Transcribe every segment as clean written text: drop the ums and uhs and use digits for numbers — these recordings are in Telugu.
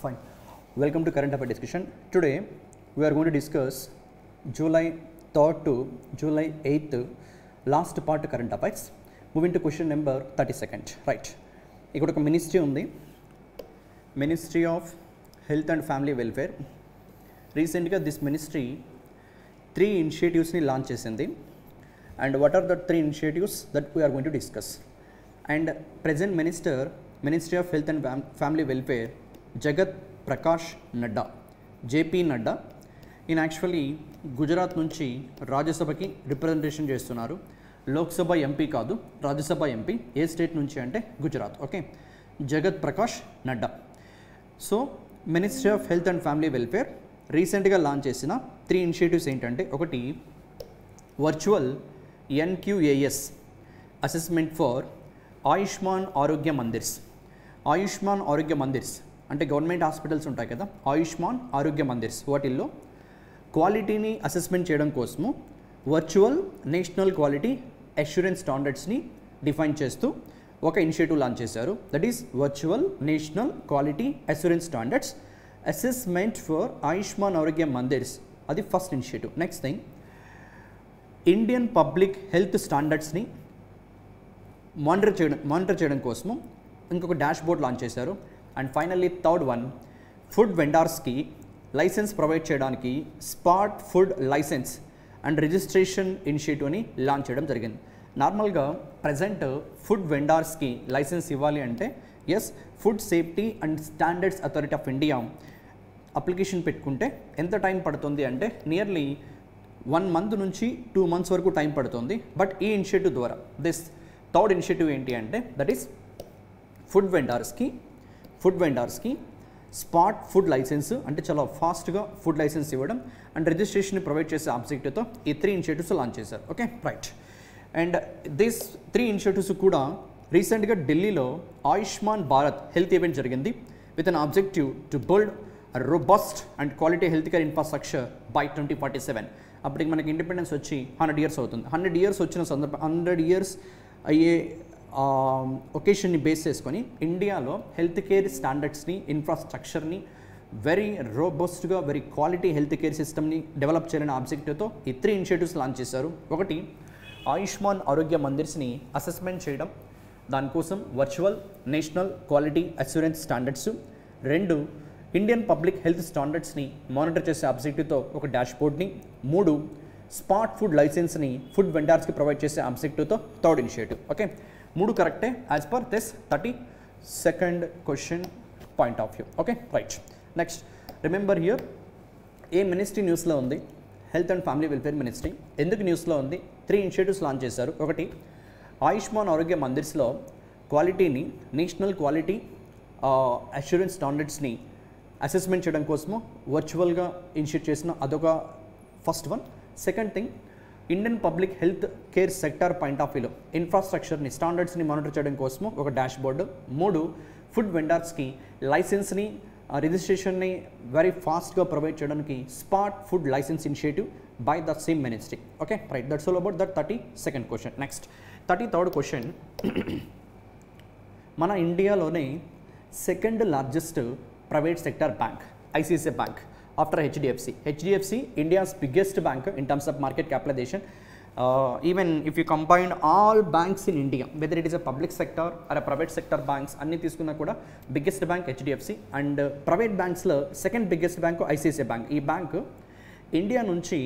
Fine. Welcome to current affair discussion. Today we are going to discuss July 3rd to July 8th last part current affairs. Moving to question number 32nd. Right. ఇక్కడ ఒక మినిస్ట్రీ ఉంది, ministry of health and family welfare. రీసెంట్గా దిస్ మినిస్ట్రీ 3 ఇనిషియేటివ్స్ని లాంచ్ చేసింది. And what are the 3 initiatives that we're going to discuss. And present ministry of health and family welfare Jagat Prakash Nadda, JP Nadda. ఈయన యాక్చువల్లీ గుజరాత్ నుంచి రాజ్యసభకి రిప్రజెంటేషన్ చేస్తున్నారు. లోక్సభ ఎంపీ కాదు, రాజ్యసభ ఎంపీ. ఏ స్టేట్ నుంచి అంటే గుజరాత్. ఓకే, జగత్ Prakash Nadda. So ministry of health and family welfare రీసెంట్గా లాంచ్ చేసిన 3 ఇనిషియేటివ్స్ ఏంటంటే, ఒకటి virtual NQAS assessment for Ayushman Arogya mandirs. Ayushman Arogya mandirs అంటే గవర్నమెంట్ హాస్పిటల్స్ ఉంటాయి కదా, ఆయుష్మాన్ ఆరోగ్య మందిర్స్, వాటిల్లో క్వాలిటీని అసెస్మెంట్ చేయడం కోసము వర్చువల్ నేషనల్ క్వాలిటీ అష్యూరెన్స్ స్టాండర్డ్స్ని డిఫైన్ చేస్తూ ఒక ఇనిషియేటివ్ లాంచ్ చేశారు. That is virtual national quality assurance standards assessment for Ayushman Arogya Mandirs. అది first initiative. Next thing, Indian public health స్టాండర్డ్స్ని మానిటర్ చేయడం కోసము ఇంకొక డాష్ బోర్డ్ లాంచ్ చేశారు. And finally third one, food వెండార్స్కి లైసెన్స్ ప్రొవైడ్ చేయడానికి spot food licence and registration ఇనిషియేటివ్ని లాంచ్ చేయడం జరిగింది. నార్మల్గా ప్రజెంట్ ఫుడ్ వెండార్స్కి లైసెన్స్ ఇవ్వాలి అంటే food safety and standards authority of India application పెట్టుకుంటే ఎంత టైం పడుతుంది అంటే నియర్లీ 1 month నుంచి 2 months వరకు టైం పడుతుంది. బట్ ఈ ఇనిషియేటివ్ ద్వారా దిస్ థర్డ్ ఇనిషియేటివ్ ఏంటి అంటే, దట్ ఈస్ ఫుడ్ వెండార్స్కి స్పాట్ ఫుడ్ లైసెన్స్ అంటే చాలా ఫాస్ట్గా ఫుడ్ లైసెన్స్ ఇవ్వడం అండ్ రిజిస్ట్రేషన్ ప్రొవైడ్ చేసే ఆబ్జెక్టివ్తో ఈ 3 ఇనిషియేటివ్స్ లాంచ్ చేశారు. Okay, right. And this 3 initiatives కూడా రీసెంట్గా ఢిల్లీలో ఆయుష్మాన్ భారత్ హెల్త్ ఈవెంట్ జరిగింది with an objective to build robust and quality health care infrastructure by 2047. అప్పటికి మనకి ఇండిపెండెన్స్ వచ్చి 100 years అవుతుంది. 100 years వచ్చిన 100 years అయ్యే ఒకేషన్ని బేస్ చేసుకొని ఇండియాలో హెల్త్ కేర్ స్టాండర్డ్స్ని, ఇన్ఫ్రాస్ట్రక్చర్ని వెరీ రోబస్ట్గా వెరీ క్వాలిటీ హెల్త్ కేర్ సిస్టమ్ని డెవలప్ చేయాలనే ఆబ్జెక్టివ్తో ఈ 3 ఇనిషియేటివ్స్ లాంచ్ చేశారు. ఒకటి, ఆయుష్మాన్ ఆరోగ్య మందిర్స్ని అసెస్మెంట్ చేయడం, దానికోసం virtual national quality assurance standards. 2, Indian public health స్టాండర్డ్స్ని మానిటర్ చేసే ఆబ్జెక్టివ్తో ఒక డాష్ బోర్డ్ని. 3, స్పాట్ ఫుడ్ లైసెన్స్ని ఫుడ్ వెండర్స్కి ప్రొవైడ్ చేసే ఆబ్జెక్టివ్తో థర్డ్ ఇనిషియేటివ్. ఓకే, 3 కరెక్టే as per this 32nd question point of view. Okay, right. Next, remember here ఏ మినిస్ట్రీ న్యూస్లో ఉంది? Health and family welfare ministry. ఎందుకు న్యూస్లో ఉంది? 3 ఇనిషియేటివ్స్ లాంచ్ చేశారు. ఒకటి, ఆయుష్మాన్ ఆరోగ్య మందిర్స్లో క్వాలిటీని, నేషనల్ క్వాలిటీ అష్యూరెన్స్ స్టాండర్డ్స్ని అసెస్మెంట్ చేయడం కోసము వర్చువల్గా ఇనిషియేట్ చేసిన అదొక first one. Second thing, Indian public health care sector point of వ్యూలో ఇన్ఫ్రాస్ట్రక్చర్ని, స్టాండర్డ్స్ని మానిటర్ చేయడం కోసము ఒక డాష్ బోర్డు. 3, ఫుడ్ వెండర్స్కి లైసెన్స్ని, రిజిస్ట్రేషన్ని వెరీ ఫాస్ట్గా ప్రొవైడ్ చేయడానికి spot food licence initiative by the same ministry. Okay, right. That's all about that 32nd question. Next, 33rd question. మన ఇండియాలోనే second largest private sector bank ICICI bank after HDFC. HDFC India's biggest bank in terms of market capitalisation. Even if you combine all banks in India, whether it is a public sector or a private sector banks అన్ని తీసుకున్నా కూడా biggest bank HDFC. And private బ్యాంక్స్లో second biggest bank ICICI bank. ఈ బ్యాంక్ ఇండియా నుంచి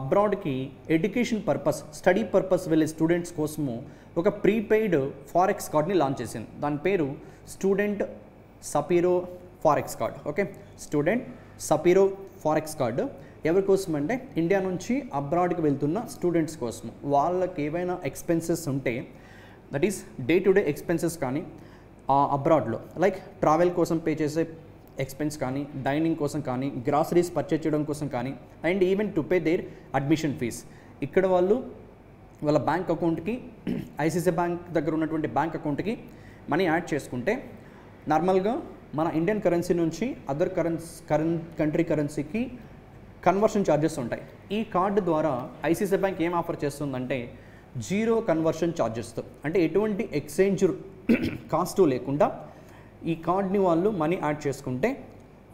అబ్రాడ్కి ఎడ్యుకేషన్ పర్పస్, స్టడీ పర్పస్ వెళ్ళే స్టూడెంట్స్ కోసము ఒక ప్రీపెయిడ్ ఫారెక్స్ కార్డ్ని లాంచ్ చేసింది. దాని పేరు student Sapphiro forex card. Okay, student Sapphiro forex card ఎవరి కోసం అంటే ఇండియా నుంచి అబ్రాడ్కి వెళ్తున్న స్టూడెంట్స్ కోసం. వాళ్ళకి ఏవైనా ఎక్స్పెన్సెస్ ఉంటే, that is day to day expenses కానీ అబ్రాడ్లో, లైక్ ట్రావెల్ కోసం పే చేసే ఎక్స్పెన్స్ కానీ, డైనింగ్ కోసం కానీ, గ్రాసరీస్ పర్చేజ్ చేయడం కోసం కానీ, and even to pay their admission fees, ఇక్కడ వాళ్ళు వాళ్ళ బ్యాంక్ అకౌంట్కి, ఐసిఐసిఐ బ్యాంక్ దగ్గర ఉన్నటువంటి బ్యాంక్ అకౌంట్కి మనీ యాడ్ చేసుకుంటే నార్మల్గా మన ఇండియన్ కరెన్సీ నుంచి అదర్ కంట్రీ కరెన్సీకి కన్వర్షన్ ఛార్జెస్ ఉంటాయి. ఈ కార్డు ద్వారా ఐసిఐసిఐ బ్యాంక్ ఏం ఆఫర్ చేస్తుందంటే 0 కన్వర్షన్ ఛార్జెస్తో, అంటే ఎటువంటి ఎక్స్చేంజ్ కాస్ట్ లేకుండా ఈ కార్డ్ని వాళ్ళు మనీ యాడ్ చేసుకుంటే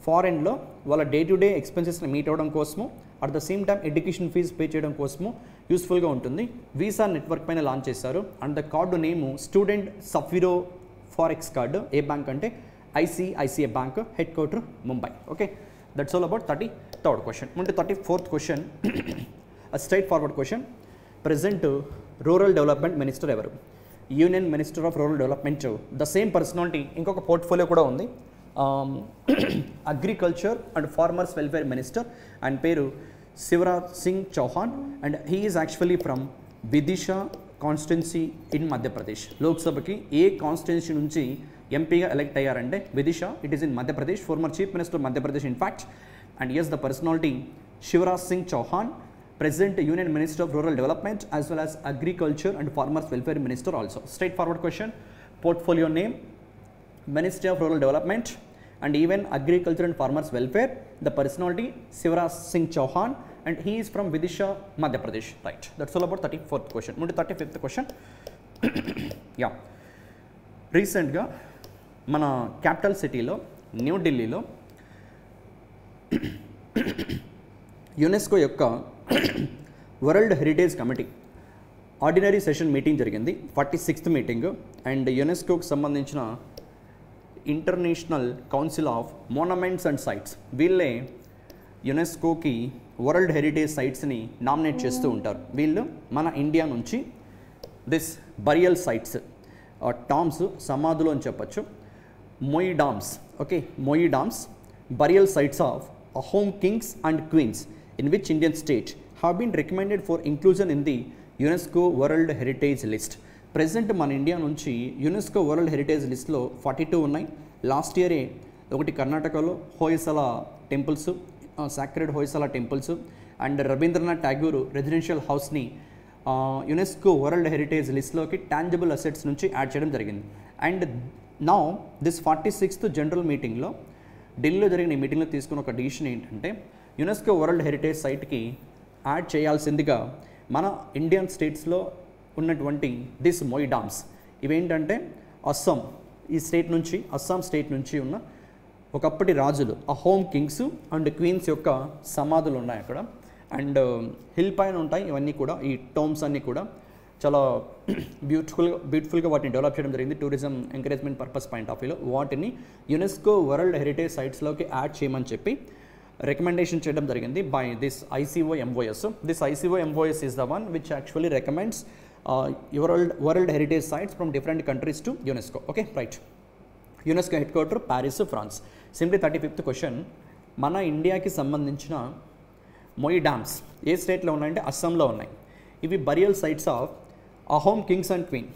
ఫారెన్లో వాళ్ళ డే టు డే ఎక్స్పెన్సెస్ని మీట్ అవ్వడం కోసము, at the same time education fees pay చేయడం కోసము యూస్ఫుల్గా ఉంటుంది. వీసా నెట్వర్క్ పైన లాంచ్ చేశారు. And the card name student Sapphiro forex card. ఏ బ్యాంక్ అంటే ICICI bank, headquarter Mumbai. Okay, that's all about 33rd question. ముందు 34th question, straightforward question. Present rural development minister ఎవరు? Union minister of rural development. The same personality ఇంకొక పోర్ట్ఫోలియో కూడా ఉంది, agriculture and farmers welfare minister. ఆయన పేరు Shivraj Singh Chouhan and he is actually from Vidisha constituency in Madhya Pradesh. లోక్సభకి ఏ కాన్స్టిట్యున్సీ నుంచి ఎంపీగా ఎలెక్ట్ అయ్యారంటే Vidisha, it is in Madhya Pradesh. Former chief minister of Madhya Pradesh in fact. And yes, the personality Shivraj Singh Chouhan, present Union Minister of Rural Development as well as Agriculture and Farmers Welfare Minister also. Straightforward question. Portfolio name Ministry of Rural Development and even Agriculture and Farmers Welfare. The personality Shivraj Singh Chauhan and he is from Vidisha, Madhya Pradesh. Right. That's all about 34th question. Move to 35th question. Yeah. Recent ga mana capital city lo New Delhi lo UNESCO యొక్క world heritage committee ordinary session meeting జరిగింది, 46th మీటింగ్. అండ్ యునెస్కోకి సంబంధించిన international council of monuments and sites, వీళ్ళే యునెస్కోకి వరల్డ్ హెరిటేజ్ సైట్స్ని నామినేట్ చేస్తూ ఉంటారు. వీళ్ళు మన ఇండియా నుంచి దిస్ బరియల్ సైట్స్, టామ్స్ సమాధులు అని చెప్పచ్చు, Moidams. Okay, Moidams burial sites of Ahom kings and queens in which Indian state have been recommended for inclusion in the UNESCO World Heritage List. Present మన ఇండియా నుంచి యునెస్కో వరల్డ్ హెరిటేజ్ లిస్ట్లో 42 ఉన్నాయి. లాస్ట్ ఇయరే ఒకటి కర్ణాటకలో Hoysala temples, sacred Hoysala temples and Rabindranath Tagore residential హౌస్ని యునెస్కో వరల్డ్ హెరిటేజ్ లిస్ట్లోకి టాంజిబుల్ అసెట్స్ నుంచి యాడ్ చేయడం జరిగింది. And now this 46th general మీటింగ్లో, ఢిల్లీలో జరిగిన ఈ మీటింగ్లో తీసుకున్న ఒక డిసిషన్ ఏంటంటే యునెస్కో వరల్డ్ హెరిటేజ్ సైట్కి యాడ్ చేయాల్సిందిగా మన ఇండియన్ స్టేట్స్లో ఉన్నటువంటి దిస్ మొయిడామ్స్, ఇవేంటంటే అస్సాం, ఈ స్టేట్ నుంచి, అస్సాం స్టేట్ నుంచి ఉన్న ఒకప్పటి రాజులు అహోమ్ కింగ్స్ అండ్ క్వీన్స్ యొక్క సమాధులు ఉన్నాయి అక్కడ. అండ్ హిల్ పైన ఉంటాయి ఇవన్నీ కూడా, ఈ టోమ్స్ అన్నీ కూడా చాలా బ్యూటిఫుల్గా వాటిని డెవలప్ చేయడం జరిగింది tourism encouragement purpose point of వ్యూలో. వాటిని యునెస్కో వరల్డ్ హెరిటేజ్ సైట్స్లోకి యాడ్ చేయమని చెప్పి రికమెండేషన్ చేయడం జరిగింది by this ICOMOS. This ICOMOS is the one which actually recommends world heritage sites from different countries to UNESCO. Okay, right. UNESCO headquarter Paris, France. Simply 35th question. మన ఇండియాకి సంబంధించిన మొయిడామ్స్ ఏ స్టేట్లో ఉన్నాయంటే అస్సాంలో ఉన్నాయి. ఇవి burial sites of Ahom kings and queen.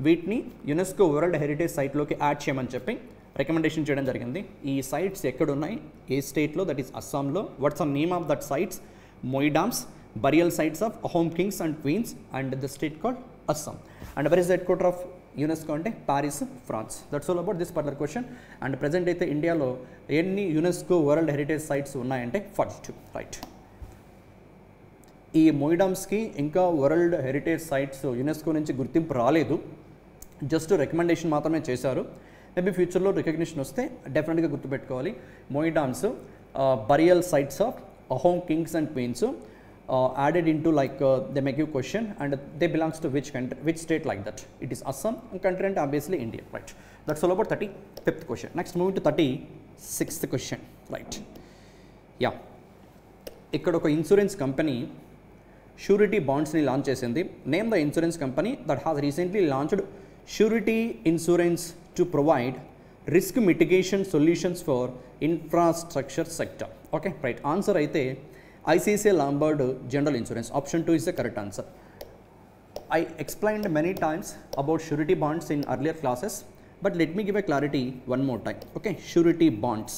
వీటిని యునెస్కో వరల్డ్ హెరిటేజ్ సైట్లోకి యాడ్ చేయమని చెప్పి రికమెండేషన్ చేయడం జరిగింది. ఈ సైట్స్ ఎక్కడున్నాయి, ఏ స్టేట్లో? దట్ ఈస్ అస్సాంలో. What's the name of that sites? Moidams, burial sites of Ahom kings and queens and the state called Assam. And where is the headquarter of UNESCO అంటే Paris, France. That's all about this particular question. And present అయితే ఇండియాలో ఎన్ని యునెస్కో వరల్డ్ హెరిటేజ్ సైట్స్ ఉన్నాయంటే 42. రైట్. ఈ మొయిడామ్స్కి ఇంకా వరల్డ్ హెరిటేజ్ సైట్స్ యునెస్కో నుంచి గుర్తింపు రాలేదు, జస్ట్ రికమెండేషన్ మాత్రమే చేశారు. మేబీ ఫ్యూచర్లో రికగ్నిషన్ వస్తే డెఫినెట్గా గుర్తుపెట్టుకోవాలి. Moidams burial sites of Ahom kings and queens added into like they may give question and they belongs to which country, which state like that. It is Assam country అంటే obviously India. Right. That's all about 35th question. Next moving to 36th question. Right. Yeah, ఇక్కడ ఒక ఇన్సూరెన్స్ కంపెనీ షూరిటీ బాండ్స్ని లాంచ్ చేసింది. Name the insurance company that has recently launched surety insurance to provide risk mitigation solutions for infrastructure sector. Okay, right. Answer అయితే ICICI Lombard General Insurance. Option 2 is the correct answer. I explained many times about surety bonds in earlier classes, but let me give a clarity one more time. Okay, surety bonds.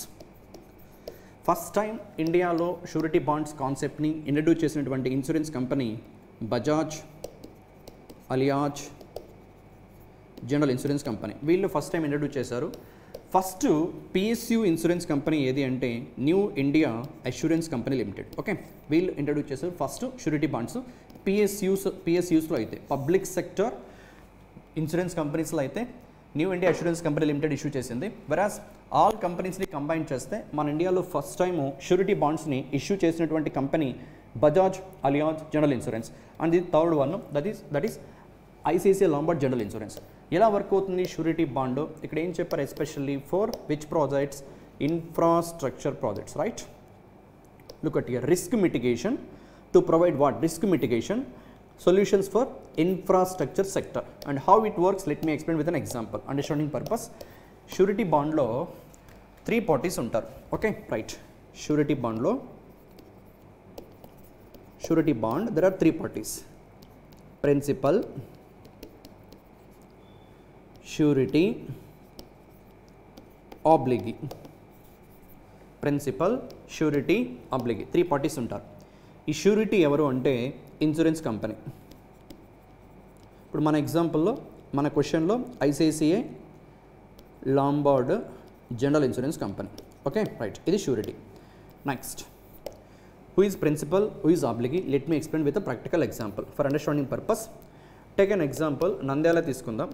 First time ఇండియాలో షూరిటీ బాండ్స్ కాన్సెప్ట్ని ఇంట్రడ్యూస్ చేసినటువంటి insurance company Bajaj alias general insurance company. వీళ్ళు ఫస్ట్ టైం ఇంట్రడ్యూస్ చేశారు. ఫస్ట్ PSU ఇన్సూరెన్స్ కంపెనీ ఏది అంటే new India Assurance company limited. Okay, వీళ్ళు ఇంట్రడ్యూస్ చేశారు ఫస్ట్ షూరిటీ బాండ్స్. PSUస్లో అయితే పబ్లిక్ సెక్టర్ ఇన్సూరెన్స్ కంపెనీస్లో అయితే new India Assurance company limited issue చేసింది. వెరాస్ ఆల్ కంపెనీస్ని కంబైన్ చేస్తే మన ఇండియాలో ఫస్ట్ టైము షూరిటీ బాండ్స్ని ఇష్యూ చేసినటువంటి company Bajaj Allianz general insurance. And the third one that is ICICI Lombard general insurance. ఎలా వర్క్ అవుతుంది షూరిటీ బాండ్? ఇక్కడ ఏం చెప్పారు? Especially for which projects? Infrastructure projects, right? Look at here, risk mitigation to provide what? Risk mitigation solutions for infrastructure sector. And how it works, let me explain with an example. Understanding purpose, surety bond lo 3 parties untaru. Okay, right? Surety bond lo, surety bond, there are 3 parties: principal, surety, obligee. Principal, surety, obligee 3 parties ఉంటారు. ఈ షూరిటీ ఎవరు అంటే ఇన్సూరెన్స్ కంపెనీ. ఇప్పుడు మన ఎగ్జాంపుల్లో మన క్వశ్చన్లో ICICI Lombard general insurance company. Okay, right, ఇది surety. Next, who is principal, who is obligee? Let me explain with a practical example for understanding purpose. Take an example, Nandyal తీసుకుందాం.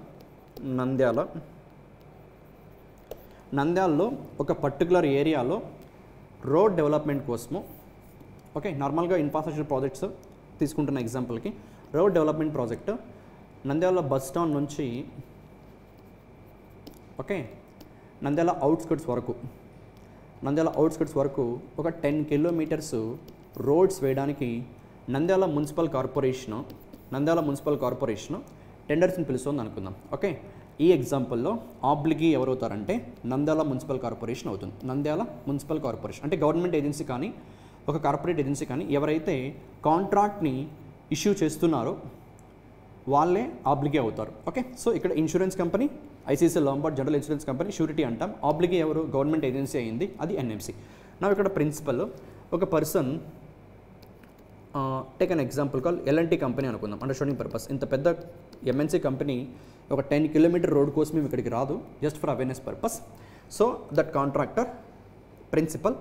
నంద్యాలలో ఒక పర్టికులర్ ఏరియాలో రోడ్ డెవలప్మెంట్ కోసము, ఓకే, నార్మల్గా ఇన్ఫ్రాస్ట్రక్చర్ ప్రాజెక్ట్స్ తీసుకుంటున్న ఎగ్జాంపుల్కి, road development project Nandyal bus stand నుంచి, ఓకే, నంద్యాల అవుట్స్కట్స్ వరకు ఒక 10 కిలోమీటర్స్ రోడ్స్ వేయడానికి నంద్యాల మున్సిపల్ కార్పొరేషన్ టెండర్స్ని పిలుస్తుంది అనుకుందాం. ఓకే, ఈ ఎగ్జాంపుల్లో ఆబ్లిగీ ఎవరవుతారంటే నంద్యాల మున్సిపల్ కార్పొరేషన్ అవుతుంది. నంద్యాల మున్సిపల్ కార్పొరేషన్ అంటే గవర్నమెంట్ ఏజెన్సీ కానీ ఒక కార్పొరేట్ ఏజెన్సీ కానీ ఎవరైతే కాంట్రాక్ట్ని ఇష్యూ చేస్తున్నారో వాళ్ళే ఆబ్లిగీ అవుతారు. ఓకే, సో ఇక్కడ insurance company ICICI Lombard general insurance company surety అంటాం. ఆబ్లిగీ ఎవరు? గవర్నమెంట్ ఏజెన్సీ అయింది, అది ఎన్ఎంసీ. నా ఇక్కడ ప్రిన్సిపల్ ఒక person, take an example call LNT company అనుకుందాం అండర్స్టాండింగ్ పర్పస్. ఇంత పెద్ద ఎంఎన్సీ కంపెనీ ఒక 10 కిలోమీటర్ రోడ్ కోసం మేము ఇక్కడికి రాదు, just for awareness purpose. So that contractor principal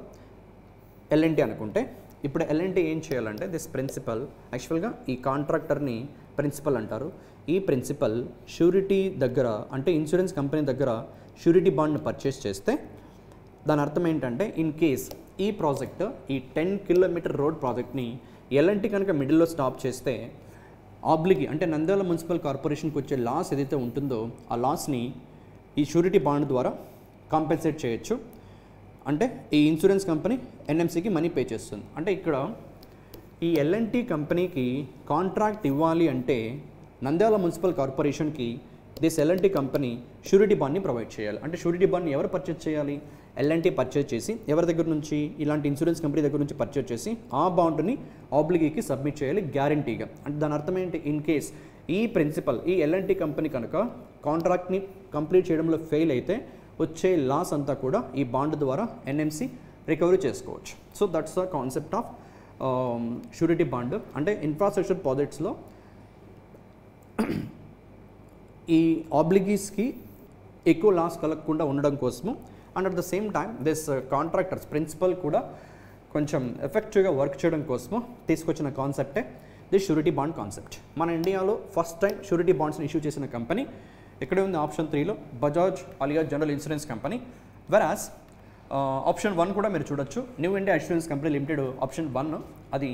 LNT అనుకుంటే, ఇప్పుడు ఎల్ఎన్టీ ఏం చేయాలంటే దిస్ ప్రిన్సిపల్, యాక్చువల్గా ఈ కాంట్రాక్టర్ని ప్రిన్సిపల్ అంటారు. ఈ ప్రిన్సిపల్ షూరిటీ దగ్గర అంటే ఇన్సూరెన్స్ కంపెనీ దగ్గర షూరిటీ బాండ్ని పర్చేస్ చేస్తే దాని అర్థం ఏంటంటే ఇన్ కేస్ ఈ ప్రాజెక్ట్, ఈ 10 కిలోమీటర్ రోడ్ ప్రాజెక్ట్ని ఎల్ఎన్టీ కనుక మిడిల్లో స్టాప్ చేస్తే ఆబ్లిగి అంటే నంద్యాల మున్సిపల్ కార్పొరేషన్కి వచ్చే లాస్ ఏదైతే ఉంటుందో ఆ లాస్ని ఈ షూరిటీ బాండ్ ద్వారా కాంపెన్సేట్ చేయొచ్చు. అంటే ఈ ఇన్సూరెన్స్ కంపెనీ ఎన్ఎంసీకి మనీ పే చేస్తుంది. అంటే ఇక్కడ ఈ ఎల్ఎన్టీ కంపెనీకి కాంట్రాక్ట్ ఇవ్వాలి అంటే నంద్యాల మున్సిపల్ కార్పొరేషన్కి దిస్ ఎల్ఎన్టీ కంపెనీ షూరిటీ బాండ్ని ప్రొవైడ్ చేయాలి. అంటే షూరిటీ బాండ్ని ఎవరు పర్చేజ్ చేయాలి? ఎల్ఎన్టీ పర్చేజ్ చేసి, ఎవరి దగ్గర నుంచి? ఇలాంటి ఇన్సూరెన్స్ కంపెనీ దగ్గర నుంచి పర్చేజ్ చేసి ఆ బాండ్ని ఆబ్లిగీకి సబ్మిట్ చేయాలి గ్యారంటీగా. అంటే దాని అర్థం ఏంటి? ఇన్ కేస్ ఈ ప్రిన్సిపల్ ఈ ఎల్ఎన్టీ కంపెనీ కనుక కాంట్రాక్ట్ని కంప్లీట్ చేయడంలో ఫెయిల్ అయితే వచ్చే లాస్ అంతా కూడా ఈ బాండ్ ద్వారా ఎన్ఎంసీ రికవరీ చేసుకోవచ్చు. So that's the concept of surety bond. అంటే ఇన్ఫ్రాస్ట్రక్చర్ ప్రాజెక్ట్స్లో ఈ ఆబ్లిగీస్కి ఎక్కువ లాస్ కలగకుండా ఉండడం కోసము and at the same time this contractors principal కూడా కొంచెం ఎఫెక్టివ్గా వర్క్ చేయడం కోసము తీసుకొచ్చిన కాన్సెప్టే దిస్ షూరిటీ బాండ్ కాన్సెప్ట్. మన ఇండియాలో ఫస్ట్ టైం షూరిటీ బాండ్స్ని ఇష్యూ చేసిన కంపెనీ ఇక్కడే ఉంది ఆప్షన్ 3లో Bajaj Allianz general insurance company. Whereas option 1 కూడా మీరు చూడొచ్చు, New India Assurance company limited option 1, అది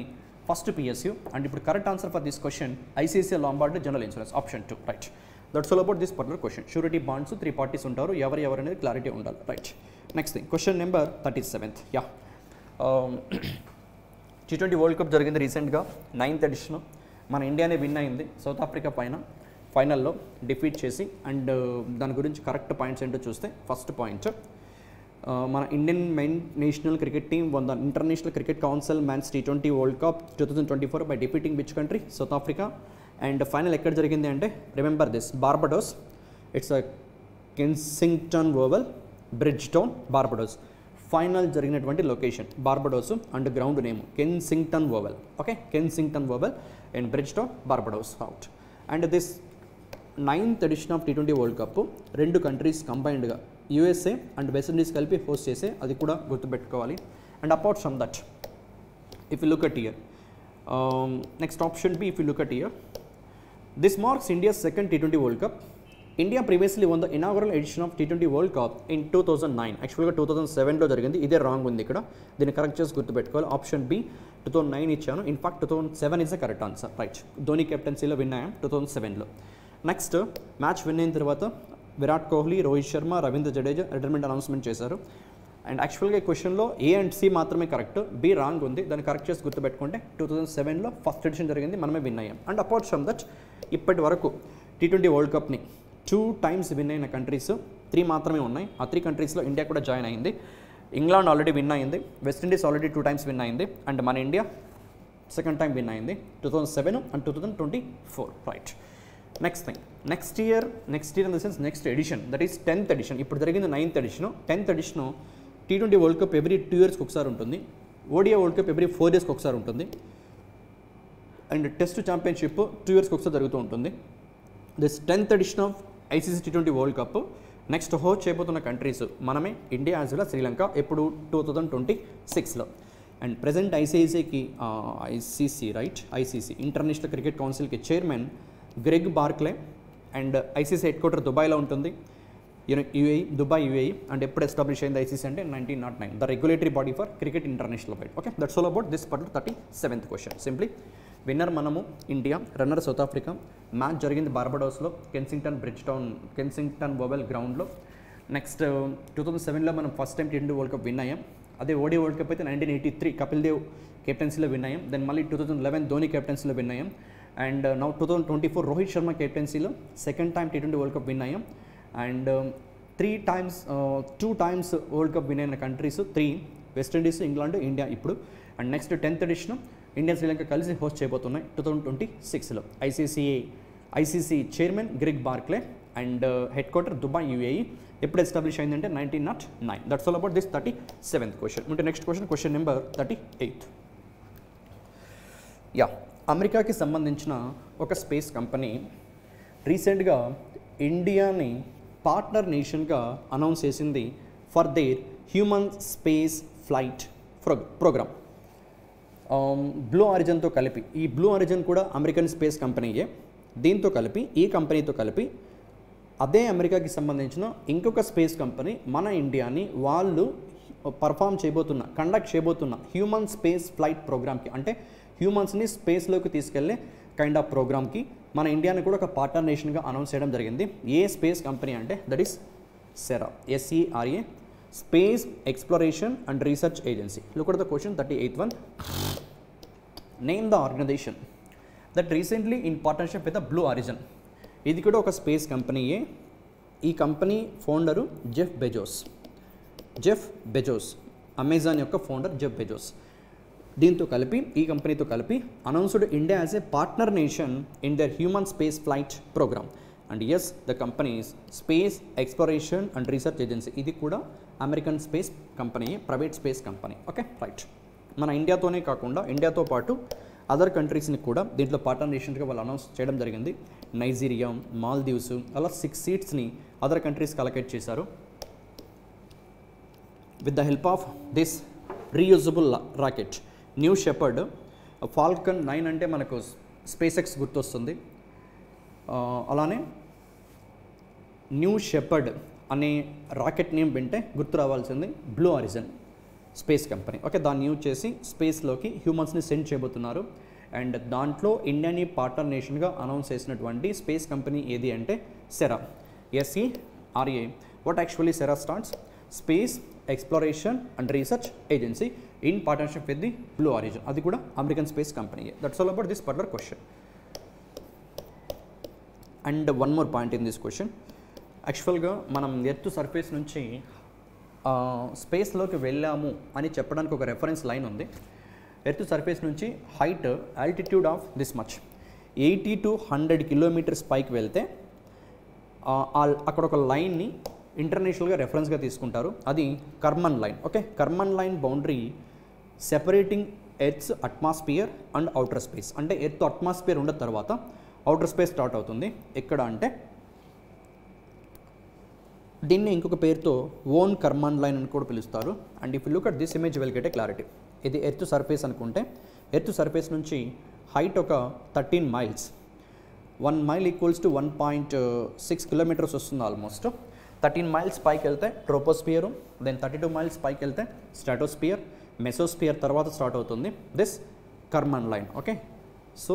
ఫస్ట్ పిఎస్యూ. అండ్ ఇప్పుడు correct answer for this question ICICI Lombard general insurance option 2, right? That's all about this particular question. Surety bonds 3 parties ఉంటారు, ఎవరు అనేది క్లారిటీ ఉండాలి, right? Next thing, question number 37th. Yeah, T20 world cup జరిగింది రీసెంట్గా, 9th ఎడిషన్. మన ఇండియానే విన్ అయింది సౌత్ ఆఫ్రికా పైన ఫైనల్లో డిఫీట్ చేసి. అండ్ దాని గురించి కరెక్ట్ పాయింట్స్ ఏంటో చూస్తే, ఫస్ట్ పాయింట్, మన Indian men's national cricket team won the international cricket council men's T20 world cup 2024 by defeating which country? South Africa. And final ఎక్కడ జరిగింది అంటే remember this, Barbados. It's a Kensington Oval, Bridgetown, Barbados. Final జరిగినటువంటి location Barbados and ground name Kensington Oval. Okay, Kensington Oval and Bridgetown, Barbados out. And this 9th edition of T20 world cup 2 countries కంబైన్డ్గా USA and West Indies కలిపి హోస్ట్ చేసే, అది కూడా గుర్తుపెట్టుకోవాలి. And apart from that, if you look at year, next option B, if you look at here, this marks India's second T20 World Cup India previously won the inaugural edition of T20 world cup in 2009. యాక్చువల్గా 2007లో జరిగింది. ఇదే రాంగ్ ఉంది ఇక్కడ, దీన్ని కరెక్ట్ చేసి గుర్తుపెట్టుకోవాలి. ఆప్షన్ బి 2009 ఇచ్చాను. In fact 2007 is the correct answer. Right, Dhoni కెప్టెన్సీలో విన్ అయ్యాం 2007లో. నెక్స్ట్ మ్యాచ్ విన్ అయిన తర్వాత విరాట్ కోహ్లీ, రోహిత్ శర్మ, రవీంద్ర జడేజా రిటైర్మెంట్ అనౌన్స్మెంట్ చేశారు. అండ్ యాక్చువల్గా ఈ క్వశ్చన్లో ఏ అండ్ సి మాత్రమే కరెక్ట్, బి రాంగ్ ఉంది. దాన్ని కరెక్ట్ చేసి గుర్తుపెట్టుకుంటే 2007లో ఫస్ట్ ఎడిషన్ జరిగింది, మనమే విన్ అయ్యాం. అండ్ అపార్ట్ ఫ్రమ్ దట్ ఇప్పటి వరకు T20 వరల్డ్ కప్ని 2 times విన్ అయిన కంట్రీస్ 3 మాత్రమే ఉన్నాయి. ఆ 3 కంట్రీస్లో ఇండియా కూడా జాయిన్ అయింది. ఇంగ్లాండ్ ఆల్రెడీ విన్ అయింది, వెస్టిండీస్ ఆల్రెడీ 2 times విన్ అయింది, అండ్ మన ఇండియా సెకండ్ టైం విన్ అయింది 2007 and 2024. Right, next thing, next year in the sense next edition, that is 10th edition. ఇప్పుడు జరిగింది 9th edition. 10th edition T20 world cup every 2 years ఒకసారి ఉంటుంది, ODI world cup every 4 days ఒకసారి ఉంటుంది, అండ్ టెస్ట్ ఛాంపియన్షిప్ 2 years ఒకసారి జరుగుతూ ఉంటుంది. This 10th edition of ICC T20 world cup next host చేయబోతున్న కంట్రీస్ మనమే, ఇండియా యాజ్ వెల్ శ్రీలంక, ఎప్పుడు 2026లో. And present ICC international cricket కౌన్సిల్కి chairman Greg Barclay, and ICC headquarter దుబాయ్లో ఉంటుంది, దుబాయ్ యూఏఈ. అండ్ ఎప్పుడు ఎస్టాబ్లిష్ అయింది ఐసీసీ అంటే 1909, the regulatory body for cricket international wide. Okay, that's all about this particular 37th question. Simply winner మనము India, runner South Africa. Match జరిగింది బార్బడోస్లో, కెన్సింగ్టన్ ఓవెల్ గ్రౌండ్లో. నెక్స్ట్ 2007లో మనం first time T20 world cup win అయ్యాం. అదే ఓడి వరల్డ్ కప్ అయితే 1983 కపిల్ దేవ్ కెప్టెన్సీలో విన్ అయ్యాం. దెన్ మళ్ళీ 2011 ధోని కెప్టెన్సీలో విన్ అయ్యాం. అండ్ నౌ 2024 రోహిత్ శర్మ కెప్టెన్సీలో second time T20 world cup win అయ్యాం. And 2 times world cup win అయిన కంట్రీస్ 3, వెస్టిండీస్, ఇంగ్లాండ్, ఇండియా ఇప్పుడు. And next 10th edition India Sri Lanka కలిసి హోస్ట్ చేయబోతున్నాయి 2026లో. ICC chairman Greg Barclay, and headquarter Dubai UAE. ఎప్పుడు ఎస్టాబ్లిష్ అయిందంటే 1909. That's all about this 37th question. అంటే నెక్స్ట్ క్వశ్చన్ నెంబర్ 38. అమెరికాకి సంబంధించిన ఒక స్పేస్ కంపెనీ రీసెంట్గా ఇండియాని పార్ట్నర్ నేషన్గా అనౌన్స్ చేసింది for their human space flight programme. Blue ఆరిజిన్తో కలిపి, ఈ బ్లూ ఆరిజిన్ కూడా అమెరికన్ స్పేస్ కంపెనీయే. దీంతో కలిపి, ఈ కంపెనీతో కలిపి అదే అమెరికాకి సంబంధించిన ఇంకొక స్పేస్ కంపెనీ మన ఇండియాని వాళ్ళు కండక్ట్ చేయబోతున్న హ్యూమన్ స్పేస్ ఫ్లైట్ ప్రోగ్రామ్కి, అంటే హ్యూమన్స్ని స్పేస్లోకి తీసుకెళ్లే కైండ్ ఆఫ్ ప్రోగ్రామ్కి మన ఇండియాని కూడా ఒక పార్ట్నర్ నేషన్గా అనౌన్స్ చేయడం జరిగింది. ఏ స్పేస్ కంపెనీ అంటే that is SERA, SERA, space exploration and research agency. Look at the question 38th one. Name the organisation that recently in partnership with the Blue Origin. ఇది కూడా ఒక స్పేస్ కంపెనీయే. ఈ company founder Jeff Bezos, Amazon యొక్క ఫౌండర్ జెఫ్ బెజోస్. దీంతో కలిపి, ఈ కంపెనీతో కలిపి announced India as a partner nation in their human space flight programme. And yes, the companies space exploration and research agency. ఇది కూడా American space company, private space company. Okay, right. మన ఇండియాతోనే కాకుండా ఇండియాతో పాటు అదర్ కంట్రీస్ని కూడా దీంట్లో పార్ట్నర్ నేషన్స్గా వాళ్ళు అనౌన్స్ చేయడం జరిగింది. నైజీరియా, మాల్దీవ్స్, అలా 6 seatsని అదర్ కంట్రీస్కి అలొకేట్ చేశారు. With the help of this reusable rocket New Shepard. Falcon 9 అంటే మనకు స్పేస్ ఎక్స్ గుర్తొస్తుంది. అలానే న్యూ షెపర్డ్ అనే రాకెట్ నేమ్ వింటే గుర్తు రావాల్సింది Blue Origin space company. Okay, దాన్ని యూజ్ చేసి స్పేస్లోకి హ్యూమన్స్ని సెండ్ చేయబోతున్నారు. అండ్ దాంట్లో ఇండియాని పార్ట్నర్ నేషన్గా అనౌన్స్ చేసినటువంటి స్పేస్ కంపెనీ ఏది అంటే SERA, SERA. What actually SERA stands? Space exploration and research agency in partnership with the blue origin. అది కూడా అమెరికన్ స్పేస్ కంపెనీయే. That's all about this particular question. And one more point in this question. యాక్చువల్గా మనం ఎర్త్ సర్ఫేస్ నుంచి స్పేస్లోకి వెళ్ళాము అని చెప్పడానికి ఒక రెఫరెన్స్ లైన్ ఉంది. ఎర్త్ సర్ఫేస్ నుంచి height, altitude of this much 80 to 100 kilometers పైకి వెళ్తే అక్కడ ఒక లైన్ని ఇంటర్నేషనల్గా రెఫరెన్స్గా తీసుకుంటారు. అది Karman line. Okay, Karman line boundary separating earth's atmosphere and outer space. అంటే ఎర్త్ అట్మాస్ఫియర్ ఉన్న తర్వాత అవుటర్ స్పేస్ స్టార్ట్ అవుతుంది. ఎక్కడ అంటే దీన్ని ఇంకొక పేరుతో ఓన్ కర్మన్ లైన్ అని కూడా పిలుస్తారు. And if you look at this image will get a clarity. ఇది ఎర్త్ సర్ఫేస్ అనుకుంటే, ఎర్త్ సర్ఫేస్ నుంచి హైట్ ఒక 13 miles, 1 mile equals to 1.6 kilometres వస్తుంది ఆల్మోస్ట్. 13 మైల్స్ పైకి వెళ్తే ట్రోపోస్పియర్, దెన్ 32 మైల్స్ పైకి వెళ్తే స్ట్రాటోస్పియర్, మెసోస్పియర్ తర్వాత స్టార్ట్ అవుతుంది this Karman line. Okay, so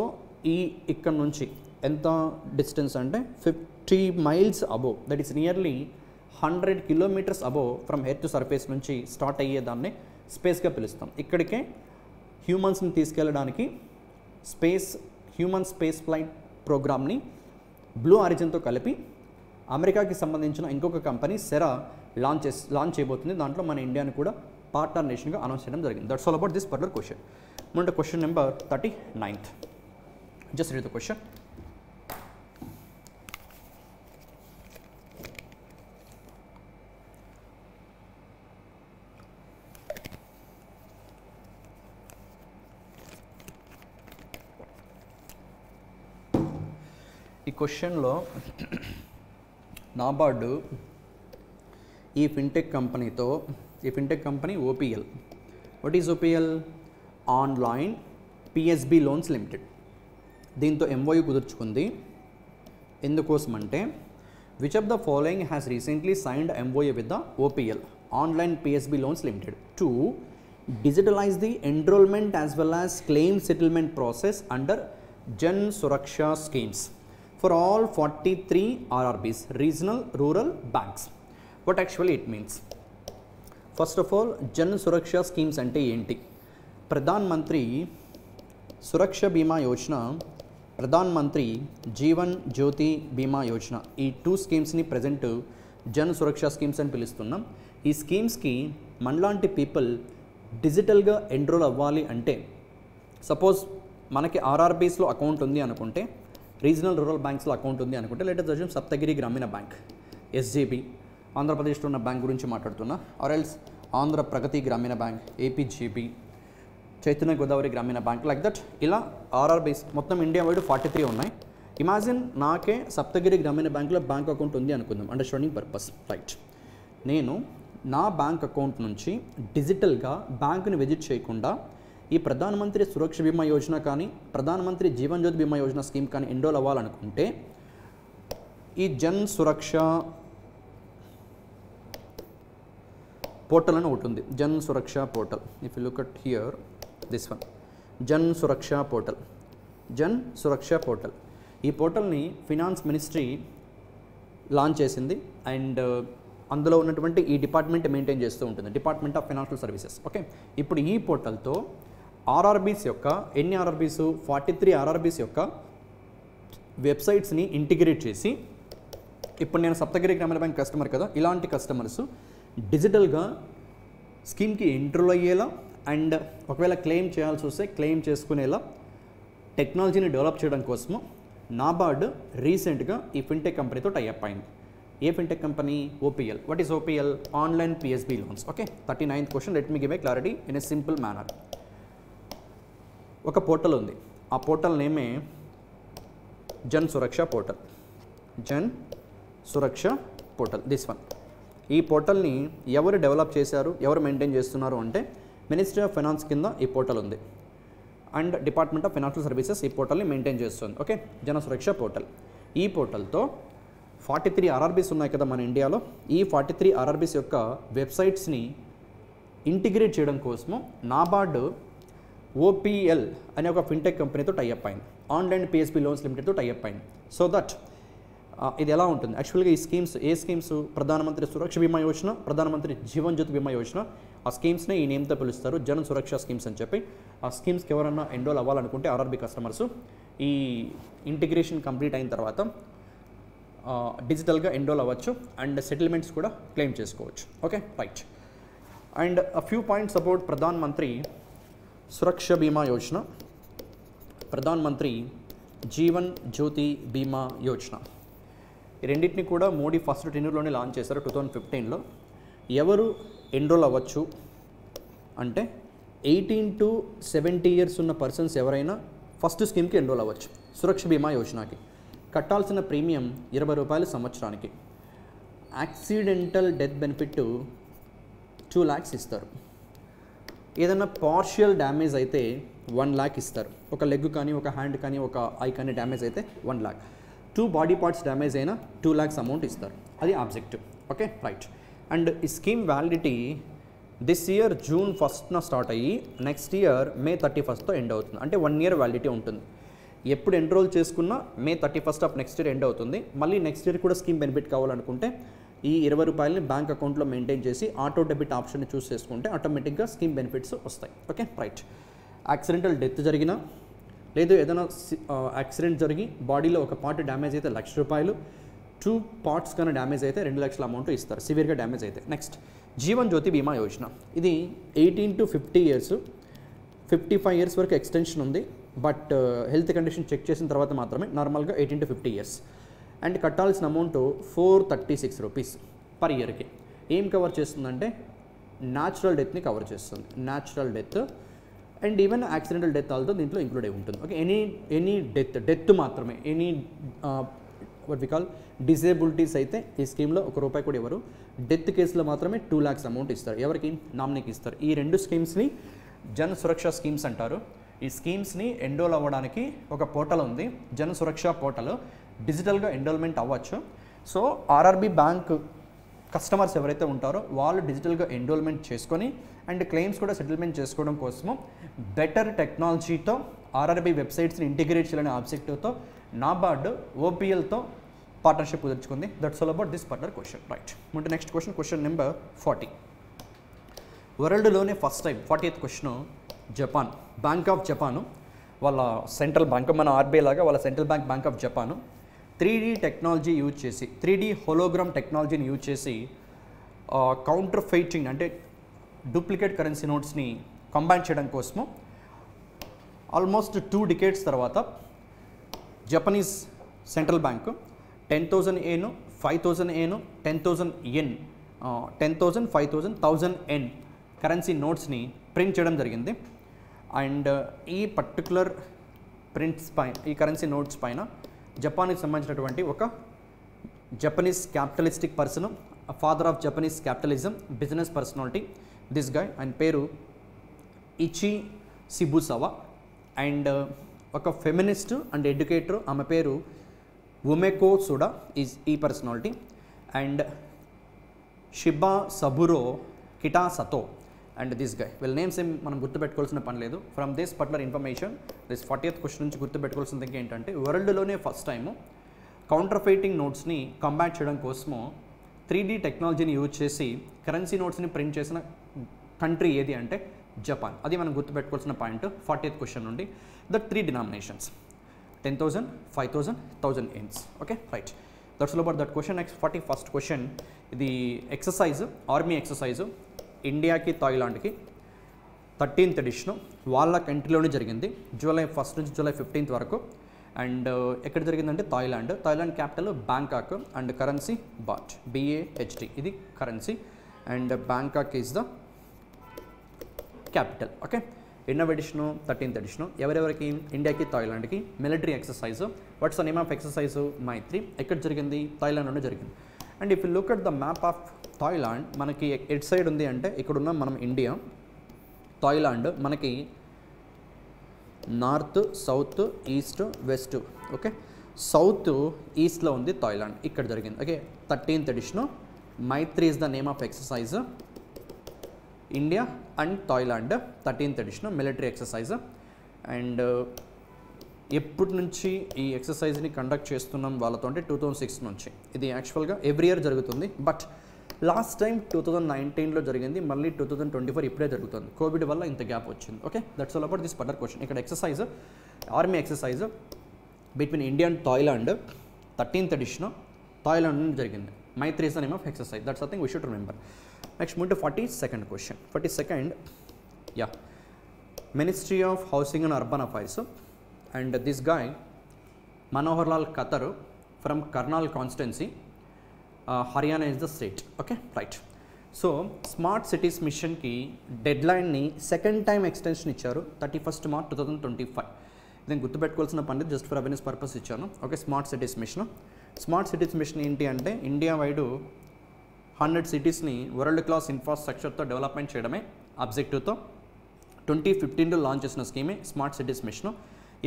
ఇక్కడ నుంచి ఎంత డిస్టెన్స్ అంటే 50 miles above, that is nearly 100 kilometres above from earth to surface నుంచి స్టార్ట్ అయ్యేదాన్ని స్పేస్గా పిలుస్తాం. ఇక్కడికే హ్యూమన్స్ని తీసుకెళ్ళడానికి హ్యూమన్ స్పేస్ ఫ్లైట్ ప్రోగ్రామ్ని బ్లూ ఆరిజిన్తో కలిపి అమెరికాకి సంబంధించిన ఇంకొక కంపెనీ సెరా లాంచ్ చేయబోతుంది. దాంట్లో మన ఇండియాని కూడా పార్ట్నర్ నేషన్గా అనౌన్స్ చేయడం జరిగింది. That's all about this particular question. ముందు question number 39th. Just read the question. ఈ క్వశ్చన్లో నాబార్డు ఈ fintech company OPL, what is OPL? Online PSB loans limited, దీంతో ఎంఓయూ కుదుర్చుకుంది. ఎందుకోసమంటే which of the following has recently signed MOU with the OPL online PSB loans limited to digitalize the enrollment as well as claim settlement process under Jan Suraksha schemes for all 43 RRBs, regional rural banks. What actually it means? First of all, Jan Suraksha schemes ante enti? Pradhan Mantri Suraksha Bima Yojana, Pradhan Mantri Jeevan Jyoti Bima Yojana, ఈ 2 schemes-ని present Jan Suraksha schemes అని పిలుస్తున్నాం. ఈ స్కీమ్స్కి మనలాంటి పీపుల్ డిజిటల్గా ఎన్రోల్ అవ్వాలి అంటే, సపోజ్ మనకి ఆర్ఆర్బీస్లో అకౌంట్ ఉంది అనుకుంటే, రీజనల్ రూరల్ బ్యాంక్స్లో అకౌంట్ ఉంది అనుకుంటే, లేటెస్ట్ అజ్యూమ్ సప్తగిరి గ్రామీణ బ్యాంక్, ఎస్జేబీ, ఆంధ్రప్రదేశ్లో ఉన్న బ్యాంక్ గురించి మాట్లాడుతున్నా, ఆర్ ఎల్స్ ఆంధ్ర ప్రగతి గ్రామీణ బ్యాంక్, ఏపీజీబీ, చైతన్య గోదావరి గ్రామీణ బ్యాంక్, లైక్ దట్. ఇలా ఆర్ఆర్బీస్ మొత్తం ఇండియా వైడ్ 43 ఉన్నాయి. ఇమాజిన్ నాకే సప్తగిరి గ్రామీణ బ్యాంక్లో బ్యాంక్ అకౌంట్ ఉంది అనుకుందాం, అండర్స్టాండింగ్ పర్పస్, రైట్. నేను నా బ్యాంక్ అకౌంట్ నుంచి డిజిటల్గా బ్యాంకుని విజిట్ చేయకుండా ఈ ప్రధానమంత్రి సురక్ష బీమా యోజన కానీ ప్రధానమంత్రి జీవన్ జ్యోతి బీమా యోజన స్కీమ్ కానీ ఎన్రోల్ అవ్వాలనుకుంటే ఈ జన్ సురక్ష పోర్టల్ అని ఒకటి ఉంది, Jan Suraksha portal. If you look at here this one, Jan Suraksha portal, Jan Suraksha portal. ఈ పోర్టల్ని ఫినాన్స్ మినిస్ట్రీ లాంచ్ చేసింది అండ్ అందులో ఉన్నటువంటి ఈ డిపార్ట్మెంట్ మెయింటైన్ చేస్తూ ఉంటుంది, department of financial services. Okay, ఇప్పుడు ఈ పోర్టల్తో ఆర్ఆర్బీస్ యొక్క ఎన్ని ఆర్ఆర్బీస్ 43 ఆర్ఆర్బీస్ యొక్క వెబ్సైట్స్ని ఇంటిగ్రేట్ చేసి, ఇప్పుడు నేను సప్తగిరి గ్రామీణ బ్యాంక్ కస్టమర్ కదా, ఇలాంటి కస్టమర్స్ డిజిటల్గా స్కీమ్కి ఎంట్రోల్ అయ్యేలా అండ్ ఒకవేళ క్లెయిమ్ చేయాల్సి వస్తే క్లెయిమ్ చేసుకునేలా టెక్నాలజీని డెవలప్ చేయడం కోసము నాబార్డ్ రీసెంట్గా ఈ ఫిన్టెక్ కంపెనీతో టైఅప్ అయింది. ఏ fintech company? OPL. What is OPL? Online PSB loans. Okay, 39th question. Let me give a clarity in a simple manner. ఒక పోర్టల్ ఉంది, ఆ పోర్టల్ నేమే Jan Suraksha portal, Jan Suraksha portal, this one. ఈ పోర్టల్ని ఎవరు డెవలప్ చేశారు, ఎవరు మెయింటైన్ చేస్తున్నారు అంటే మినిస్ట్రీ ఆఫ్ ఫైనాన్స్ కింద ఈ పోర్టల్ ఉంది and department of financial services ఈ పోర్టల్ని మెయింటైన్ చేస్తుంది. ఓకే, జన సురక్ష పోర్టల్. ఈ పోర్టల్తో 43 ఆర్ఆర్బీస్ ఉన్నాయి కదా మన ఇండియాలో, ఈ 43 ఆర్ఆర్బీస్ యొక్క వెబ్సైట్స్ని ఇంటిగ్రేట్ చేయడం కోసము నాబార్డ్ ఓపీఎల్ అనే ఒక ఫిన్టెక్ కంపెనీతో టైఅప్ అయింది, ఆన్లైన్ పిఎస్బి లోన్స్ లిమిటెడ్తో టైఅప్ అయింది. సో దట్ ఇది ఎలా ఉంటుంది యాక్చువల్గా ఈ స్కీమ్స్, ఏ స్కీమ్స్? ప్రధానమంత్రి సురక్ష బీమా యోజన, ప్రధానమంత్రి జీవన్ జ్యోతి బీమా యోజన. ఆ స్కీమ్స్ని ఈ నేమ్తో పిలుస్తారు, జన్ సురక్ష స్కీమ్స్ అని చెప్పి. ఆ స్కీమ్స్కి ఎవరన్నా ఎన్రోల్ అవ్వాలనుకుంటే ఆర్ఆర్బీ కస్టమర్స్ ఈ ఇంటిగ్రేషన్ కంప్లీట్ అయిన తర్వాత డిజిటల్గా ఎన్రోల్ అవ్వచ్చు అండ్ సెటిల్మెంట్స్ కూడా క్లెయిమ్ చేసుకోవచ్చు. Okay, right. And a few points about Pradhan Mantri Suraksha బీమా యోజన, ప్రధాన్ మంత్రి జీవన్ జ్యోతి బీమా యోజన. ఈ రెండింటిని కూడా మోడీ ఫస్ట్ టెన్యూర్లోనే లాంచ్ చేశారు 2015లో. ఎవరు ఎన్రోల్ అవ్వచ్చు అంటే 18 to 70 years ఉన్న పర్సన్స్ ఎవరైనా ఫస్ట్ స్కీమ్కి ఎన్రోల్ అవ్వచ్చు, సురక్ష బీమా యోజనకి. కట్టాల్సిన ప్రీమియం 20 రూపాయలు సంవత్సరానికి. యాక్సిడెంటల్ డెత్ బెనిఫిట్ 2 lakhs ఇస్తారు. ఏదైనా పార్షియల్ డ్యామేజ్ అయితే 1 lakh ఇస్తారు. ఒక లెగ్ కానీ ఒక హ్యాండ్ కానీ ఒక ఐ కానీ డ్యామేజ్ అయితే 1 lakh. 2 బాడీ పార్ట్స్ డ్యామేజ్ అయినా 2 lakhs అమౌంట్ ఇస్తారు. అది ఆబ్జెక్టివ్. Okay right. అండ్ ఈ scheme validity this year June 1st start అయ్యి next year May 31st end అవుతుంది. అంటే 1 year వ్యాలిడిటీ ఉంటుంది. ఎప్పుడు ఎన్రోల్ చేసుకున్నా May 31st of next year end అవుతుంది. మళ్ళీ నెక్స్ట్ ఇయర్ కూడా స్కీమ్ బెనిఫిట్ కావాలనుకుంటే ఈ 20 రూపాయలని బ్యాంక్ అకౌంట్లో మెయింటైన్ చేసి ఆటో డెబిట్ ఆప్షన్ని చూస్ చేసుకుంటే ఆటోమేటిక్గా స్కీమ్ బెనిఫిట్స్ వస్తాయి. Okay right. యాక్సిడెంటల్ డెత్ జరిగినా లేదు ఏదైనా యాక్సిడెంట్ జరిగి బాడీలో ఒక పార్ట్ డ్యామేజ్ అయితే 1 lakh రూపాయలు, 2 parts కానీ డ్యామేజ్ అయితే 2 lakhs అమౌంట్ ఇస్తారు సివియర్గా డ్యామేజ్ అయితే. నెక్స్ట్ జీవన్ జ్యోతి బీమా యోజన. ఇది 18 to 50 years, 55 years వరకు ఎక్స్టెన్షన్ ఉంది. బట్ హెల్త్ కండిషన్ చెక్ చేసిన తర్వాత మాత్రమే నార్మల్గా 18 to 50 years. అండ్ కట్టాల్సిన అమౌంట్ 436 rupees per yearకి. ఏం కవర్ చేస్తుందంటే న్యాచురల్ డెత్ని కవర్ చేస్తుంది. Natural death and even accidental death ఆల్తో దీంట్లో ఇంక్లూడ్ అయి ఉంటుంది. ఓకే ఎనీ డెత్ మాత్రమే, any what we call disabilities అయితే ఈ స్కీమ్లో ₹1 కూడా ఇవ్వరు. డెత్ కేసులో మాత్రమే 2 lakhs అమౌంట్ ఇస్తారు. ఎవరికి? నామినీకి ఇస్తారు. ఈ 2 స్కీమ్స్ని జన్ సురక్ష స్కీమ్స్ అంటారు. ఈ స్కీమ్స్ని ఎన్రోల్ అవ్వడానికి ఒక పోర్టల్ ఉంది, జన్ సురక్ష పోర్టల్. డిజిటల్గా ఎన్రోల్మెంట్ అవ్వచ్చు. సో ఆర్ఆర్బీ బ్యాంక్ కస్టమర్స్ ఎవరైతే ఉంటారో వాళ్ళు డిజిటల్గా ఎన్రోల్మెంట్ చేసుకొని అండ్ క్లెయిమ్స్ కూడా సెటిల్మెంట్ చేసుకోవడం కోసము బెటర్ టెక్నాలజీతో ఆర్ఆర్బీ వెబ్సైట్స్ని ఇంటిగ్రేట్ చేయాలనే ఆబ్జెక్టివ్తో నాబార్డ్ ఓపీఎల్తో పార్ట్నర్షిప్ కుదుర్చుకుంది. That's all about this particular question. Right. ముందు నెక్స్ట్ క్వశ్చన్ నెంబర్ 40. వరల్డ్లోనే first time 40th question. Japan, bank of Japan వాళ్ళ సెంట్రల్ బ్యాంక్, మన ఆర్బీఐ లాగా వాళ్ళ central bank of Japan 3D technology use చేసి 3D హోలోగ్రామ్ టెక్నాలజీని యూజ్ చేసి కౌంటర్ ఫెయిటింగ్ అంటే డూప్లికేట్ కరెన్సీ నోట్స్ని కంబైన్ చేయడం కోసము ఆల్మోస్ట్ 2 decades తర్వాత Japanese central bank 10,000 yen, 5,000 yen, 10,000 yen, 10,000, 5,000, 1,000 yen currency నోట్స్ని print చేయడం జరిగింది. అండ్ ఈ పర్టికులర్ ప్రింట్స్ పైన, ఈ కరెన్సీ నోట్స్ పైన జపాన్కి సంబంధించినటువంటి ఒక Japanese capitalistic person, father of Japanese capitalism, business personality, this guy. ఆయన పేరు ఇచి సిబుసవా. అండ్ ఒక ఫెమినిస్ట్ అండ్ ఎడ్యుకేటర్, ఆమె పేరు ఉమెకో సుడా ఈజ్ ఈ personality. And Shibasaburo Kitasato and this guy. వీళ్ళ నేమ్స్ ఏం మనం గుర్తుపెట్టుకోవాల్సిన పని లేదు. From this particular information this 40th question నుంచి గుర్తుపెట్టుకోవాల్సిన థింగ్ ఏంటంటే వరల్డ్లోనే ఫస్ట్ టైము కౌంటర్ ఫెయిటింగ్ నోట్స్ని కంబాట్ చేయడం కోసము 3D టెక్నాలజీని యూజ్ చేసి కరెన్సీ నోట్స్ని ప్రింట్ చేసిన కంట్రీ ఏది అంటే జపాన్. అది మనం గుర్తుపెట్టుకోవాల్సిన పాయింట్ 40th క్వశ్చన్ నుండి. The 3 denominations 10,000, 5,000, 1,000 yens. Okay right. That's all about that question. Next 41st question. ఇది ఎక్సర్సైజ్, ఆర్మీ ఎక్సర్సైజ్ ఇండియాకి థాయిలాండ్కి 13th edition వాళ్ళ కంట్రీలోనే జరిగింది. July 1st నుంచి July 15th వరకు. అండ్ ఎక్కడ జరిగిందంటే Thailand capital Bangkok and currency baht, BAHT ఇది currency and Bangkok is the capital. Okay ఎన్నో ఎడిషను? 13th edition. ఎవరెవరికి? ఇండియాకి థాయిలాండ్కి military exercise. What's the name of exercise? Maitree. ఎక్కడ జరిగింది? థాయిలాండ్లోనే జరిగింది. And if you look at the map of Thailand, మనకి ఎట్ సైడ్ ఉంది అంటే ఇక్కడున్న మనం ఇండియా, థాయిలాండ్ మనకి north, south, east, west. Okay south ఈస్ట్లో ఉంది థాయిలాండ్, ఇక్కడ జరిగింది. Okay 13th edition. Maitri is the name of exercise. India and Thailand 13th edition military exercise. And ఎప్పటి నుంచి ఈ ఎక్సర్సైజ్ని కండక్ట్ చేస్తున్నాం వాళ్ళతో అంటే 2006 నుంచి. ఇది యాక్చువల్గా ఎవ్రీ ఇయర్ జరుగుతుంది. బట్ లాస్ట్ టైం 2019లో జరిగింది, మళ్ళీ 2024 ఇప్పుడే జరుగుతుంది. కోవిడ్ వల్ల ఇంత గ్యాప్ వచ్చింది. Okay that's all about this particular question. ఇక్కడ exercise, army exercise between India and Thailand 13th edition Thailand నుండి జరిగింది. Maitree is the name of exercise. That's something we should remember. Next move to 42nd question. 42nd yeah ministry of housing and urban affairs. And this guy Manohar Lal Khattar from Karnal constituency, Haryana is the state. Okay right. So smart cities మిషన్కి డెడ్లైన్ని సెకండ్ టైం ఎక్స్టెన్షన్ ఇచ్చారు 31st March 2025. నేను గుర్తుపెట్టుకోవాల్సిన పని జస్ట్ ఫర్ అవేర్నెస్ పర్పస్ ఇచ్చాను. Okay smart cities mission. Smart cities mission ఏంటి అంటే India wide 100 cities world class ఇన్ఫ్రాస్ట్రక్చర్తో డెవలప్మెంట్ చేయడమే ఆబ్జెక్టివ్తో 2015లో లాంచ్ చేసిన స్కీమే స్మార్ట్ సిటీస్ మిషన్.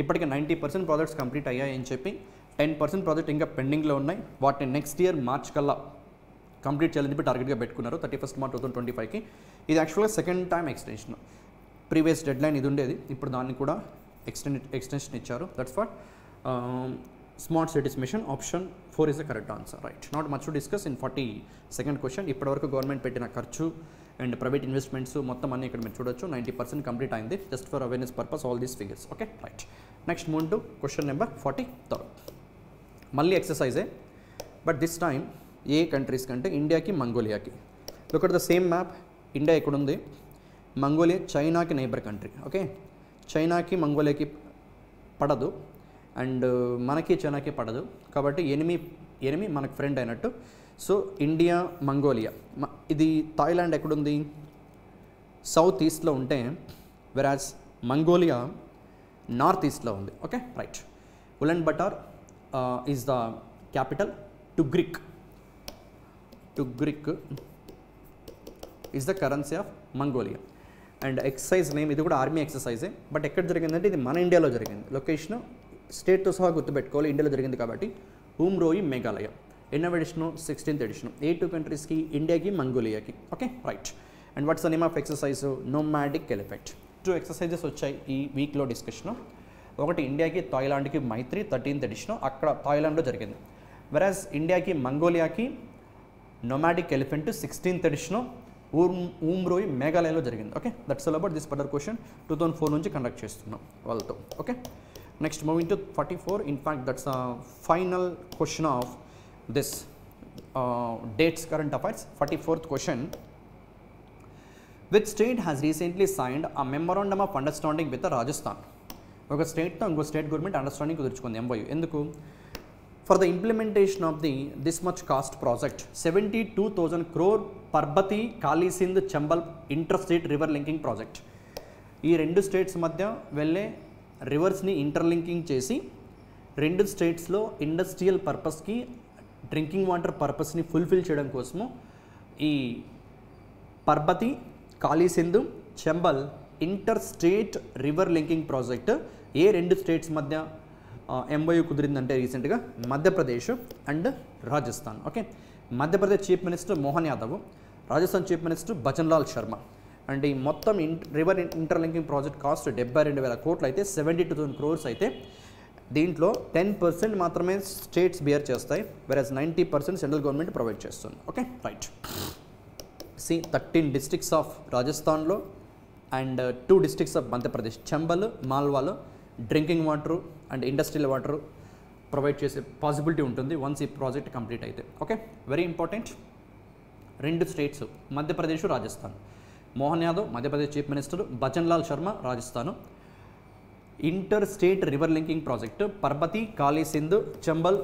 ఇప్పటికే 90% ప్రాజెక్ట్స్ కంప్లీట్ అయ్యాయని చెప్పి 10% ప్రాజెక్ట్ ఇంకా పెండింగ్లో ఉన్నాయి. వాటిని నెక్స్ట్ ఇయర్ మార్చ్ కల్లా కంప్లీట్ చేయాలని చెప్పి టార్గెట్గా పెట్టుకున్నారు 31st March 2025కి. ఇది యాక్చువల్గా second time extension. Previous dead line ఇది ఉండేది, ఇప్పుడు దాన్ని కూడా ఎక్స్టెన్షన్ ఇచ్చారు. That's what smart cities machine. Option 4 is the correct answer. Right, not much to discuss in 42nd question. ఇప్పటివరకు గవర్నమెంట్ పెట్టిన ఖర్చు అండ్ ప్రైవేట్ ఇన్వెస్ట్మెంట్స్ మొత్తం అన్ని ఇక్కడ మీరు చూడొచ్చు. 90% కంప్లీట్ అయింది. Just for awareness purpose all these figures. Okay, right. Next move to question number 43. మళ్ళీ ఎక్సర్సైజే, బట్ దిస్ టైమ్ ఏ కంట్రీస్ కంటే ఇండియాకి మంగోలియాకి. Look at the same map. India ఇక్కడ ఉంది, మంగోలియా చైనాకి నైబర్ కంట్రీ. ఓకే, చైనాకి మంగోలియాకి పడదు అండ్ మనకి చైనాకి పడదు, కాబట్టి ఎనిమి మనకు ఫ్రెండ్ అయినట్టు. So India Mongolia. ఇది థాయిలాండ్ ఎక్కడుంది? సౌత్ ఈస్ట్లో ఉంటే వెరాజ్ మంగోలియా నార్త్ ఈస్ట్లో ఉంది. Okay, right. Ulaanbaatar is the capital. Tugrik is the currency of Mongolia. And exercise name ఇది కూడా ఆర్మీ ఎక్సర్సైజే, బట్ ఎక్కడ జరిగిందంటే ఇది మన ఇండియాలో జరిగింది. లొకేషన్ స్టేట్తో సహా గుర్తుపెట్టుకోవాలి, ఇండియాలో జరిగింది కాబట్టి. ఉమ్రోయి మేఘాలయ. ఎన్నవ ఎడిషను? 16th edition. ఏ 2 కంట్రీస్కి? ఇండియాకి మంగోలియాకి. Okay, right. And what's the name of exercise? Nomadic elephant. 2 exercises వచ్చాయి ఈ వీక్లో డిస్కషన్. ఒకటి ఇండియాకి థాయిలాండ్కి మైత్రి 13th ఎడిషన్, అక్కడ థాయిలాండ్లో జరిగింది. వెరాజ్ ఇండియాకి మంగోలియాకి నోమాడిక్ ఎలిఫెంట్ 16th ఎడిషన్ ఉమ్రోయి మేఘాలయలో జరిగింది. Okay, that's all about this particular question. 2004 నుంచి కండక్ట్ చేస్తున్నాం వాళ్ళతో. Okay, next moving to 44. In fact that's final question of this dates current affairs. 44th question. Which state has recently signed a memorandum of understanding with Rajasthan? ఒక స్టేట్తో ఇంకో స్టేట్ గవర్నమెంట్ అండర్స్టాండింగ్ కుదుర్చుకుంది, MOU. ఎందుకు? For the implementation of the this much cost project 72,000 crore Parbati Kalisindh Chambal inter state river linking project. ఈ 2 స్టేట్స్ మధ్య వెళ్ళే రివర్స్ని ఇంటర్లింకింగ్ చేసి 2 స్టేట్స్లో ఇండస్ట్రియల్ పర్పస్కి డ్రింకింగ్ వాటర్ పర్పస్ని ఫుల్ఫిల్ చేయడం కోసము ఈ Parbati Kalisindh Chambal inter state river linking project ఏ 2 స్టేట్స్ మధ్య MOU కుదిరిందంటే రీసెంట్గా Madhya Pradesh and Rajasthan. Okay, Madhya Pradesh chief minister Mohan Yadav, Rajasthan chief minister Bhajanlal Sharma. And ఈ మొత్తం రివర్ ఇంటర్లింకింగ్ ప్రాజెక్ట్ కాస్ట్ 72,000 కోట్లు అయితే 72,000 crores అయితే దీంట్లో 10% మాత్రమే స్టేట్స్ బియర్ చేస్తాయి, వెరాజ్ 90% సెంట్రల్ గవర్నమెంట్ ప్రొవైడ్ చేస్తుంది. Okay, right. 13 districts ఆఫ్ రాజస్థాన్లో and 2 districts of Madhya Pradesh Chambal మాల్వాలో drinking water and industrial water provide చేసే పాసిబిలిటీ ఉంటుంది వన్స్ ఈ ప్రాజెక్ట్ కంప్లీట్ అయితే. Okay, very important. 2 states Madhya Pradesh Rajasthan. Mohan Yadav Madhya Pradesh chief minister, Bhajanlal Sharma Rajasthan. Inter state river linking project Parbati Kalisindh Chambal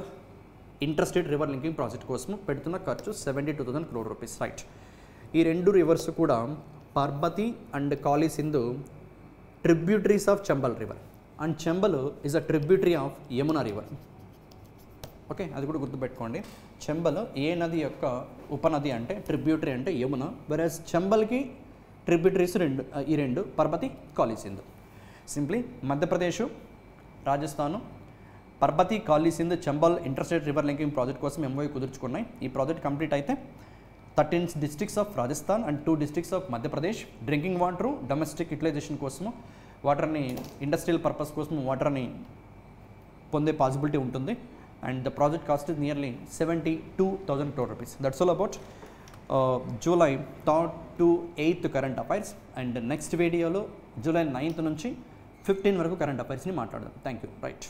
inter state river linking project కోసం పెడుతున్న ఖర్చు 72,000 crore రూపీస్. రైట్. ఈ 2 రివర్స్ కూడా Parbati and Kalisindh tributaries of Chambal river and Chambal is a tributary of Yamuna river. Okay, అది కూడా గుర్తుపెట్టుకోండి. చంబల్ ఏ నది యొక్క ఉపనది అంటే ట్రిబ్యూటరీ అంటే యమున, వెరాజ్ చంబల్కి ట్రిబ్యూటరీస్ ఈ 2 Parbati Kalisindh. Simply Madhya Pradesh Rajasthan Parbati Kalisindh Chambal interstate river linking project కోసం MOU కుదుర్చుకున్నాయి. ఈ ప్రాజెక్ట్ కంప్లీట్ అయితే 13 districts of Rajasthan and 2 districts of Madhya Pradesh drinking water domestic utilisation కోసము వాటర్ని ఇండస్ట్రియల్ పర్పస్ కోసం వాటర్ని పొందే పాసిబిలిటీ ఉంటుంది. And the project cost is nearly 72,000 crore rupees. That's all about July 3rd to 8th current affairs. And next వీడియోలో July 9th నుంచి 15 వరకు కరెంట్ అఫైర్స్ని మాట్లాడదాం. Thank you. రైట్.